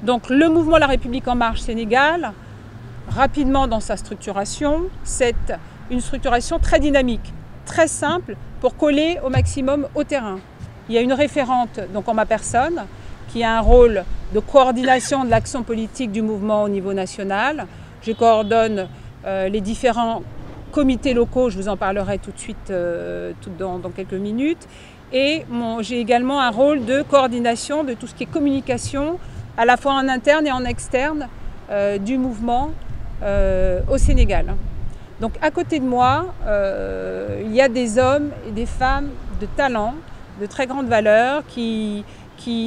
Donc le mouvement La République En Marche Sénégal, rapidement dans sa structuration, c'est une structuration très dynamique, très simple pour coller au maximum au terrain. Il y a une référente, donc en ma personne, qui a un rôle de coordination de l'action politique du mouvement au niveau national. Je coordonne les différents comités locaux, je vous en parlerai tout de suite dans quelques minutes. Et j'ai également un rôle de coordination de tout ce qui est communication, à la fois en interne et en externe du mouvement au Sénégal. Donc à côté de moi, il y a des hommes et des femmes de talent, de très grande valeur, qui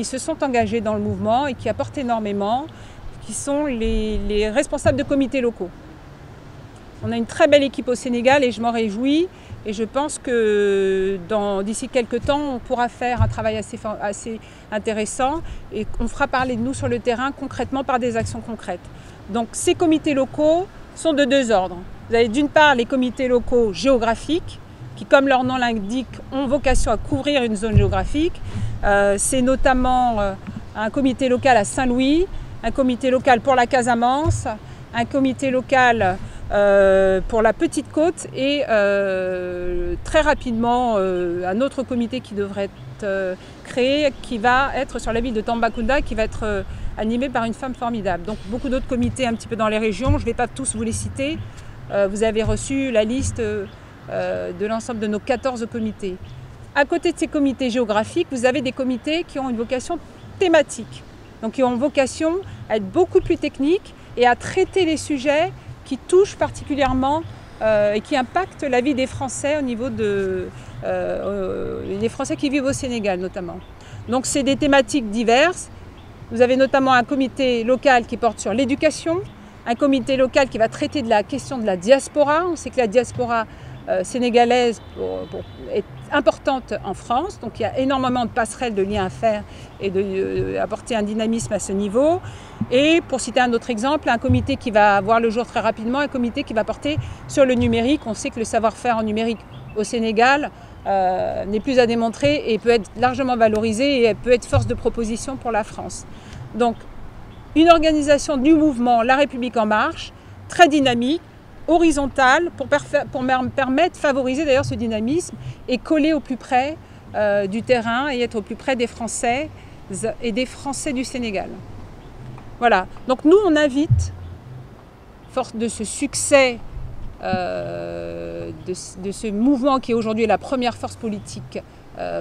se sont engagés dans le mouvement et qui apportent énormément, qui sont les responsables de comités locaux. On a une très belle équipe au Sénégal et je m'en réjouis. Et je pense que d'ici quelques temps, on pourra faire un travail assez intéressant et on fera parler de nous sur le terrain concrètement par des actions concrètes. Donc ces comités locaux sont de deux ordres. Vous avez d'une part les comités locaux géographiques qui, comme leur nom l'indique, ont vocation à couvrir une zone géographique. C'est notamment un comité local à Saint-Louis, un comité local pour la Casamance, un comité local pour la Petite Côte et très rapidement un autre comité qui devrait être créé, qui va être sur la ville de Tambacounda, qui va être animé par une femme formidable. Donc beaucoup d'autres comités un petit peu dans les régions, je ne vais pas tous vous les citer. Vous avez reçu la liste de l'ensemble de nos 14 comités. À côté de ces comités géographiques, vous avez des comités qui ont une vocation thématique, donc qui ont vocation à être beaucoup plus techniques et à traiter les sujets qui touchent particulièrement et qui impactent la vie des Français au niveau des Français qui vivent au Sénégal notamment. Donc c'est des thématiques diverses. Vous avez notamment un comité local qui porte sur l'éducation, un comité local qui va traiter de la question de la diaspora. On sait que la diaspora sénégalaise est importante en France, donc il y a énormément de passerelles, de liens à faire et d'apporter un dynamisme à ce niveau. Et pour citer un autre exemple, un comité qui va voir le jour très rapidement, un comité qui va porter sur le numérique. On sait que le savoir-faire en numérique au Sénégal n'est plus à démontrer et peut être largement valorisé et peut être force de proposition pour la France. Donc une organisation du mouvement La République En Marche, très dynamique, horizontale, pour permettre, favoriser d'ailleurs ce dynamisme et coller au plus près du terrain et être au plus près des Français et des Français du Sénégal. Voilà, donc nous on invite, force de ce succès de ce mouvement qui est aujourd'hui la première force politique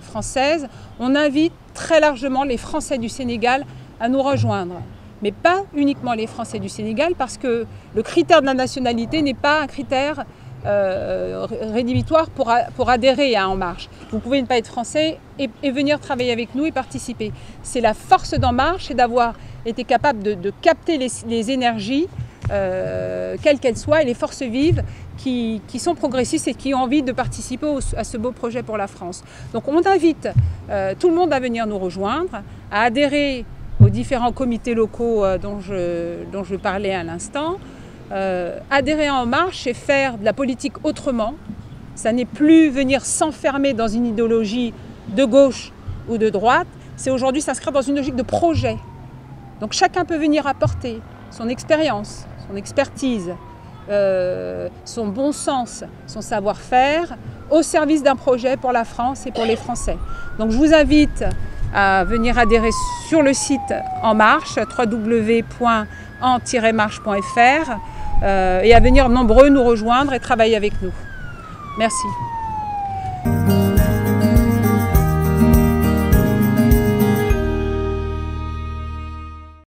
française, on invite très largement les Français du Sénégal à nous rejoindre. Mais pas uniquement les Français du Sénégal, parce que le critère de la nationalité n'est pas un critère rédhibitoire pour adhérer à En Marche. Vous pouvez ne pas être français et venir travailler avec nous et participer. C'est la force d'En Marche, c'est d'avoir été capable de capter les énergies, quelles qu'elles soient, et les forces vives qui sont progressistes et qui ont envie de participer à ce beau projet pour la France. Donc on invite tout le monde à venir nous rejoindre, à adhérer aux différents comités locaux dont je parlais à l'instant. Adhérer à En Marche, c'est faire de la politique autrement. Ça n'est plus venir s'enfermer dans une idéologie de gauche ou de droite. C'est aujourd'hui s'inscrire dans une logique de projet. Donc chacun peut venir apporter son expérience, son expertise, son bon sens, son savoir-faire au service d'un projet pour la France et pour les Français. Donc je vous invite à venir adhérer sur le site En Marche, www.en-marche.fr et à venir nombreux nous rejoindre et travailler avec nous. Merci.